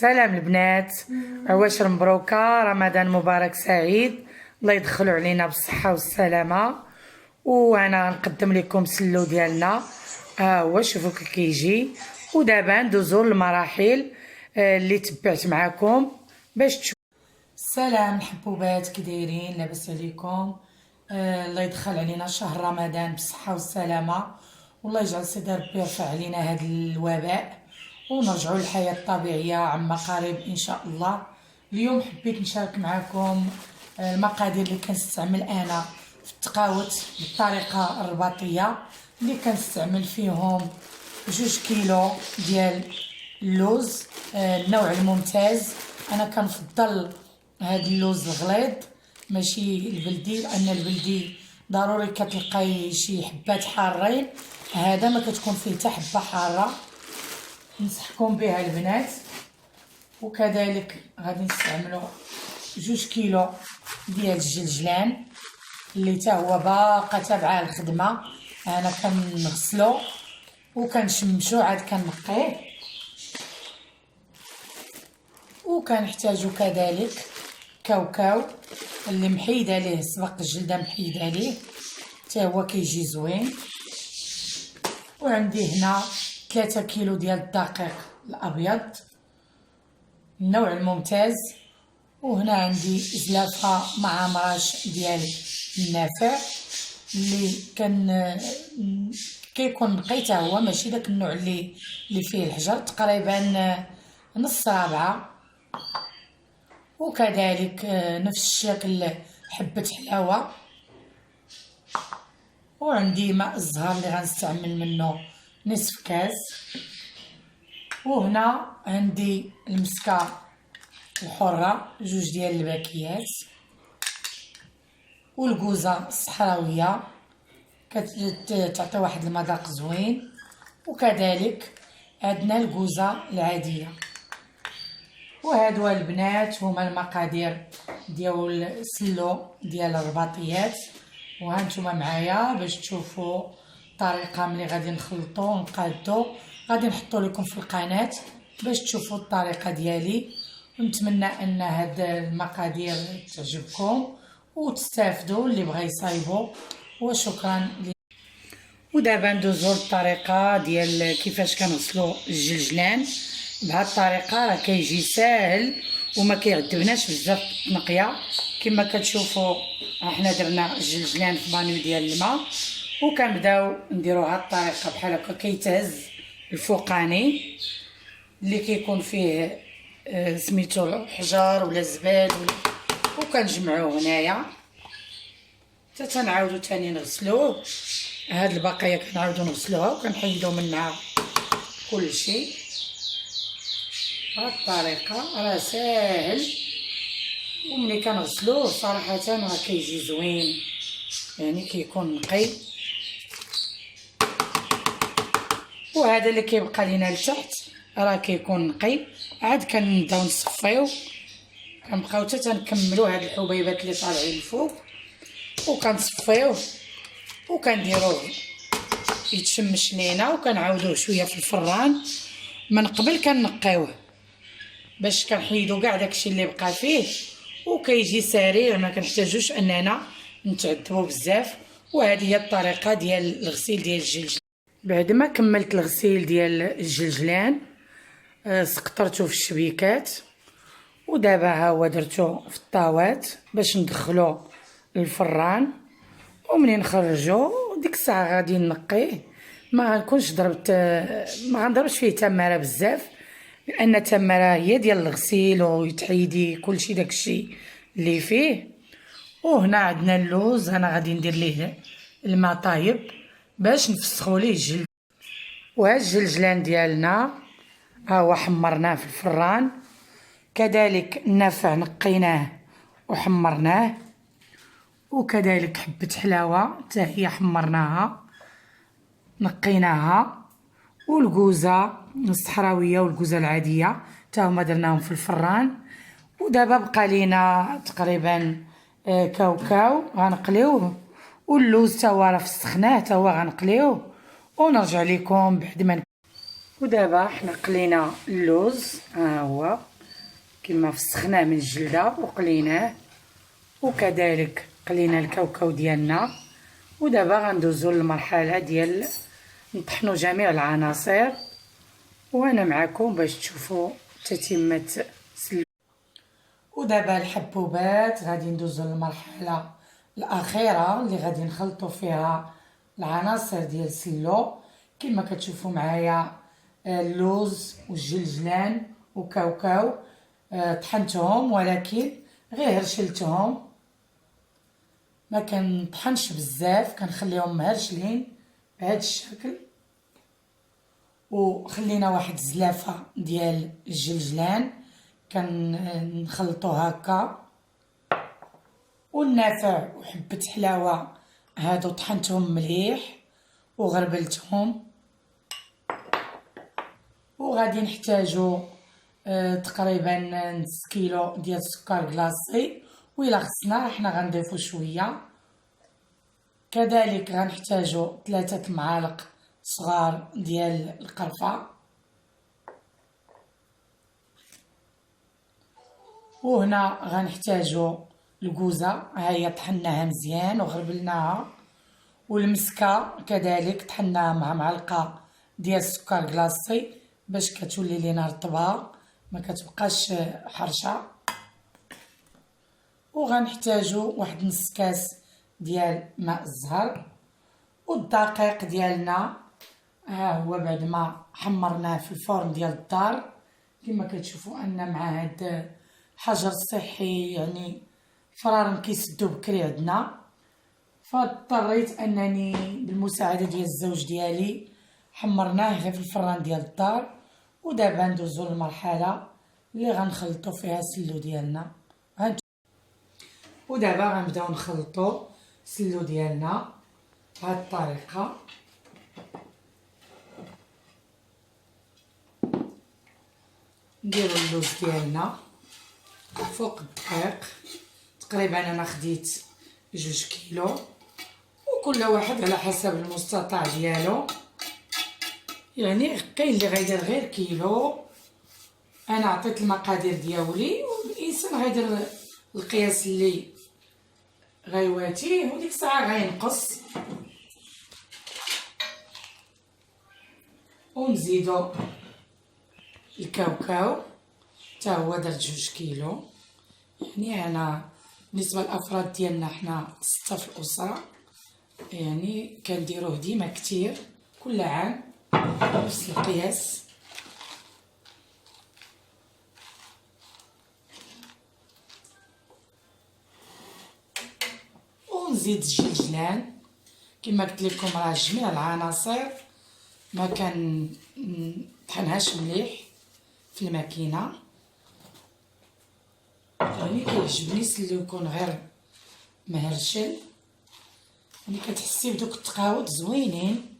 سلام البنات، عواشر مبروكة، رمضان مبارك سعيد، الله يدخلوا علينا بالصحة والسلامة. وانا نقدم لكم سلو ديالنا، هو شوفوا كي كيجي. ودابا ندوزو للمراحل اللي تبعت معاكم باش تشوفوا. سلام الحبوبات، كي دايرين؟ لاباس عليكم؟ الله يدخل علينا شهر رمضان بالصحة والسلامة، والله يجعل سيدي ربي يرفع علينا هذا الوباء ونرجعوا للحياة الطبيعية عما قريب إن شاء الله. اليوم حبيت نشارك معكم المقادير اللي كنستعمل أنا في التقاوت بالطريقة الرباطية، اللي كنستعمل فيهم 2 كيلو ديال اللوز، النوع الممتاز. أنا كنفضل هاد اللوز الغليظ ماشي البلدي، لأن البلدي ضروري كتلقاي شي حبات حارين، هذا ما كتكون فيه حتى حبة حارة. نصحكم بها البنات. وكذلك غادي نستعملوا 2 كيلو ديال الجلجلان اللي تا هو باقا تابعه الخدمه. انا كنغسلو وكنشمشو عاد كنقيه. وكنحتاجو كذلك كاوكاو اللي محيد عليه سبق الجلده، محيد عليه تا هو كيجي زوين. وعندي هنا 3 كيلو ديال الدقيق الابيض النوع الممتاز. وهنا عندي زلافه مع مراش ديال النافع اللي كيكون نقيته، هو ماشي داك النوع اللي فيه الحجر، تقريبا نص رابعه. وكذلك نفس الشكل حبه حلاوه. وعندي ماء الزهر اللي غنستعمل منه نصف كاس. وهنا عندي المسكه الحره 2 ديال الباكيات، والكوزه الصحراويه كتعطي واحد المذاق زوين. وكذلك عندنا الكوزه العاديه. وهادو البنات هما المقادير ديال السلو ديال الرباطيات. وهانتوما معايا باش تشوفوا الطريقه ملي غادي نخلطو ونقادو، غادي نحطو لكم في القناه باش تشوفوا الطريقه ديالي. ونتمنى ان هاد المقادير تعجبكم وتستافدوا اللي بغى يصايبوا. وشكرا. ودابا ندوزو للطريقه ديال كيفاش كنغسلوا الجلجلان. بهاد الطريقه راه كيجي ساهل وما كيعذبناش بزاف التنقيه. كما كتشوفوا احنا درنا الجلجلان في بانيو ديال الماء، وكنبداو نديرو هاد الطريقه بحال هكا. كيتهز الفوقاني اللي كيكون فيه سميتو الحجر ولا الزبال وكنجمعوه هنايا حتى تنعاودو تاني نغسلوه. هاد البقايا كنعاودو نغسلوها وكنحيدو منها كلشي. هاد الطريقه راه ساهل، وملي كنغسلوه صراحه راه كيجي زوين، يعني كيكون نقي. وهذا اللي كيبقى لينا لتحت راه كيكون نقي. عاد كنبداو نصفيو، كنبقاو حتى تنكملو هاد الحبيبات اللي طالعين الفوق، وكنصفيوه وكنديروه يتشمش لينا، وكنعاودوه شويه في الفران. من قبل كنقيوه باش كنحيدو كاع داكشي اللي بقى فيه، وكيجي سريع، ما كنحتاجوش اننا نتعذبوا بزاف. وهذه هي الطريقه ديال الغسيل ديال الجلجلان. بعد ما كملت الغسيل ديال الجلجلان سقطرته في الشبيكات، ودابا ها هو درتو في الطاوات باش ندخلو للفران. ومنين نخرجو ديك الساعه غادي نقيه. ما غنكونش ضربت، ما غنضربش فيه تماره بزاف، لان التماره هي ديال الغسيل ويتحيدي كلشي داكشي اللي فيه. وهنا عندنا اللوز، انا غادي ندير ليه الماء طايب باش نفسخوا ليه الجلد. وهاد الجلجلان ديالنا ها هو حمرناه في الفران. كذلك النافع نقيناه وحمرناه. وكذلك حبه حلاوه حتى هي حمرناها نقيناها. والكوزه الصحراويه والكوزه العاديه حتى هما درناهم في الفران. ودابا بقى لينا تقريبا كاوكاو غنقليوه، واللوز تا هو راه فسخناه تا هو غنقليوه ونرجع لكم بعد ما ودابا حنا قلينا اللوز، ها هو كما فسخناه من الجلده وقليناه، وكذلك قلينا الكاوكاو ديالنا. ودابا غندوزو للمرحله ديال نطحنوا جميع العناصر، وانا معكم باش تشوفوا تتمه سلو. ودابا الحبوبات غادي ندوزو للمرحله الاخيره اللي غادي نخلطوا فيها العناصر ديال سلو. كما كتشوفوا معايا اللوز والجلجلان وكاوكاو، طحنتهم ولكن غير هرشلتهم، ما كنطحنش بزاف، كنخليهم مهرشلين بهذا الشكل. وخلينا واحد الزلافه ديال الجلجلان كنخلطو هكا، والنافع وحبه حلاوه هادو طحنتهم مليح وغربلتهم. وغادي نحتاجو تقريبا نص كيلو ديال السكر كلاصي، وإلا خصنا حنا غنضيفو شويه. كذلك غنحتاجو 3 معالق صغار ديال القرفه. وهنا غنحتاجو الكوزه، ها هي طحناها مزيان وغربلناها، والمسكه كذلك طحناها مع معلقه ديال السكر كلاصي باش كتولي لينا رطبه ما كتبقاش حرشه. وغنحتاجو واحد نص كاس ديال ماء الزهر. والدقيق ديالنا ها هو بعد ما حمرناه في الفرن ديال الدار، كما كتشوفوا ان مع هاد الحجر الصحي يعني فرارم كيسدو بكري عندنا، فاضطريت انني بالمساعده ديال الزوج ديالي حمرناه غير في الفران ديال الدار. ودابا ندوزو للمرحله اللي غنخلطو فيها السلو ديالنا. ودابا غنبداو نخلطو السلو ديالنا بهاد الطريقه. نديرو اللوز ديالنا فوق الدقيق، تقريبا انا خديت 2 كيلو، وكل واحد على حسب المستطاع ديالو، يعني كاين اللي غيدير غير كيلو. انا عطيت المقادير ديالي والانسان غيدير القياس اللي غيواتيه، وديك الساعه غينقص. ونزيدو الكاوكاو حتى هو درت 2 كيلو، يعني انا بالنسبه للافراد ديالنا حنا 6 في الاسره، يعني كنديروه ديما كتير كل عام نفس القياس. ونزيد الجلجلان كما قلت لكم، راه جميع العناصر ما كنطحنهاش مليح في الماكينه، يعني كيعجبني سلو يكون غير مهرشل، يعني كتحسي بدوك التقاوط زوينين.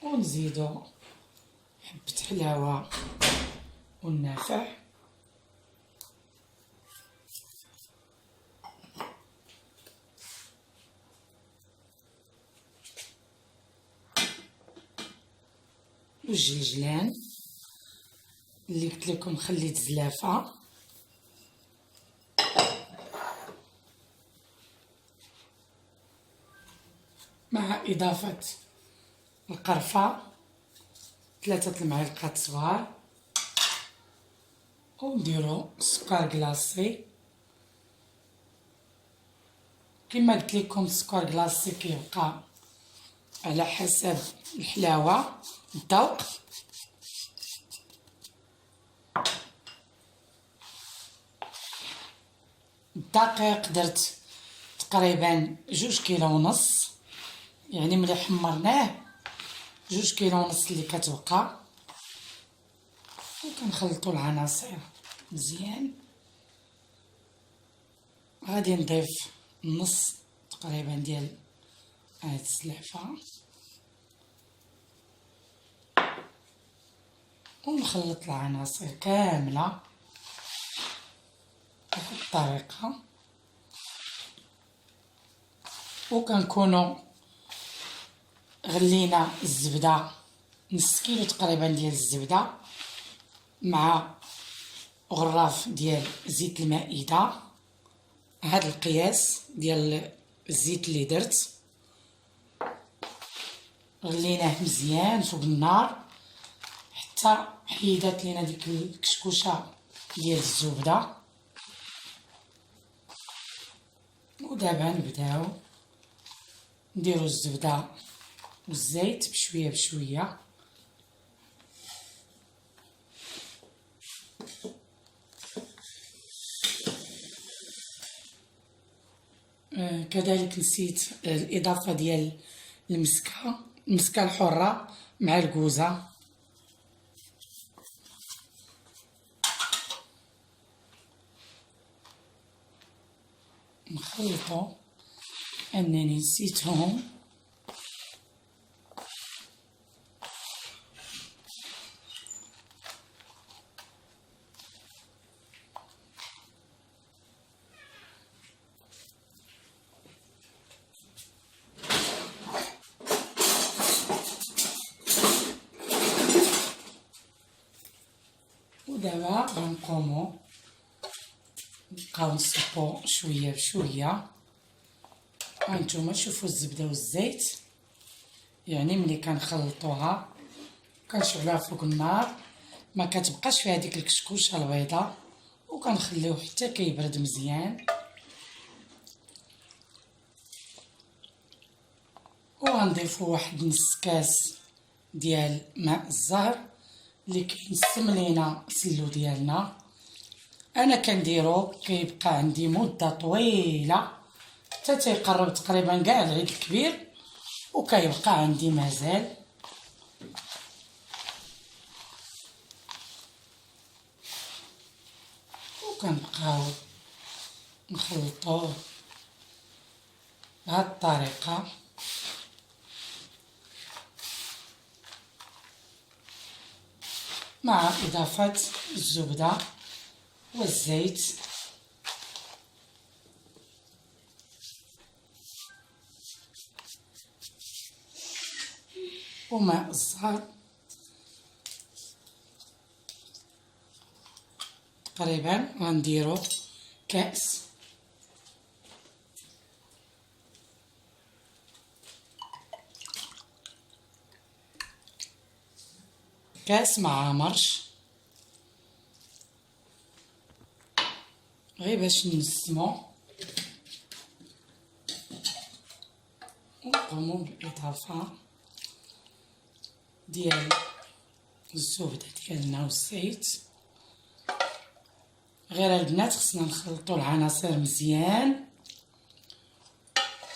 ونزيدو حبه حلاوه والنافع. والجلجلان اللي قلت لكم خليت زلافه، مع اضافه القرفه 3 المعالق صغار. ونديرو السكر كلاصي، كما قلت لكم السكر كلاصي كيبقى على حسب الحلاوه الذوق. الدقيق درت تقريبا 2 كيلو ونص، يعني ملي حمرناه 2 كيلو ونص اللي كتبقى. وكنخلطوا العناصر مزيان. غادي نضيف نص تقريبا ديال هاد الزلافه، ونخلط العناصر كامله بهاد الطريقه. وكنكونوا غلينا الزبده نص كيلو تقريبا ديال الزبده مع غراف ديال زيت المائده. هذا القياس ديال الزيت اللي درت، غليناه مزيان فوق النار حتى حيدات لينا ديك الكشكوشه ديال الزبده. ودابا نبداو نديرو الزبده والزيت بشويه بشويه. كذلك نسيت الاضافه ديال المسكه الحره مع الكوزه. نخلطو، انني نسيتهم. ودابا غنقومو نبقاو نصبو شويه بشويه. هانتوما شوفوا الزبده والزيت، يعني ملي كنخلطوها كنشعلوها فوق النار ما كتبقاش فيها ديك الكشكوشه البيضاء، وكنخليوه حتى كيبرد مزيان. وغنضيفو واحد نص كاس ديال ماء الزهر اللي كينسم لينا السلو ديالنا. انا كنديرو كيبقى عندي مده طويله حتى تيقرب تقريبا كاع العيد الكبير وكيبقى عندي مازال. وكنبقاو نخلطوه بهاد الطريقه. مع اضافه الزبده والزيت وماء الزهر تقريبا غنديرو كاس. مع مرش غير باش نسمو. ونقومو بالاضافه ديال الزبده ديالنا والزيت. غير البنات خصنا نخلطوا العناصر مزيان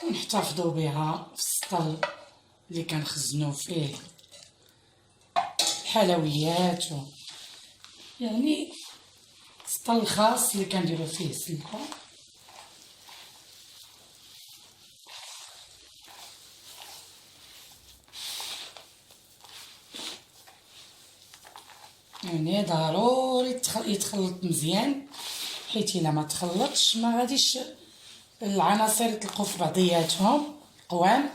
ونحتفظوا بها في السطل اللي كنخزنوا فيه الحلويات، يعني السطل الخاص اللي كنديروا فيه السلكه. يعني ضروري يتخلط مزيان، حيت الا ما تخلطش ما غاديش العناصر يطلقوا في بعضياتهم قوام.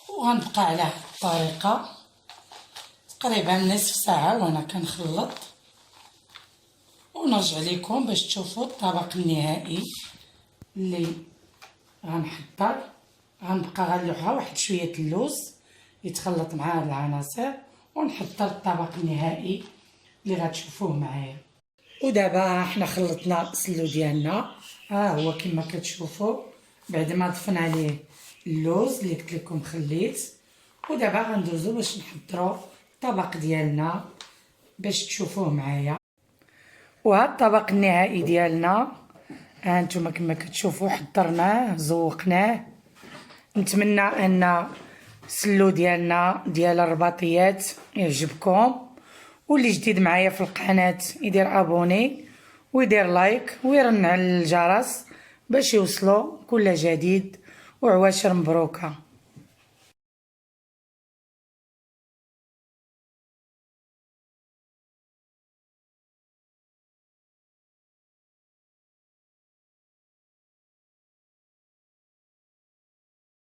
وغنبقى على هاد الطريقه تقريبا نصف ساعه وانا كنخلط، ونرجع لكم باش تشوفوا الطبق النهائي اللي غنحضر. غنبقى غنلوحها واحد شويه اللوز يتخلط مع هاد العناصر ونحضر الطبق النهائي اللي غتشوفوه معايا. ودابا حنا خلطنا السلو ديالنا، ها هو كما كتشوفوا بعد ما ضفنا عليه اللوز اللي قلت لكم خليت. ودابا غندوزو باش نحضروا الطبق ديالنا باش تشوفوه معايا. وهذا الطبق النهائي ديالنا هانتوما كما كتشوفوا حضرناه زوقناه. نتمنى ان السلو ديالنا ديال الرباطيات يعجبكم، واللي جديد معايا في القناه يدير ابوني ويدير لايك ويرن على الجرس باش يوصلوا كل جديد. وعواشر مبروكه.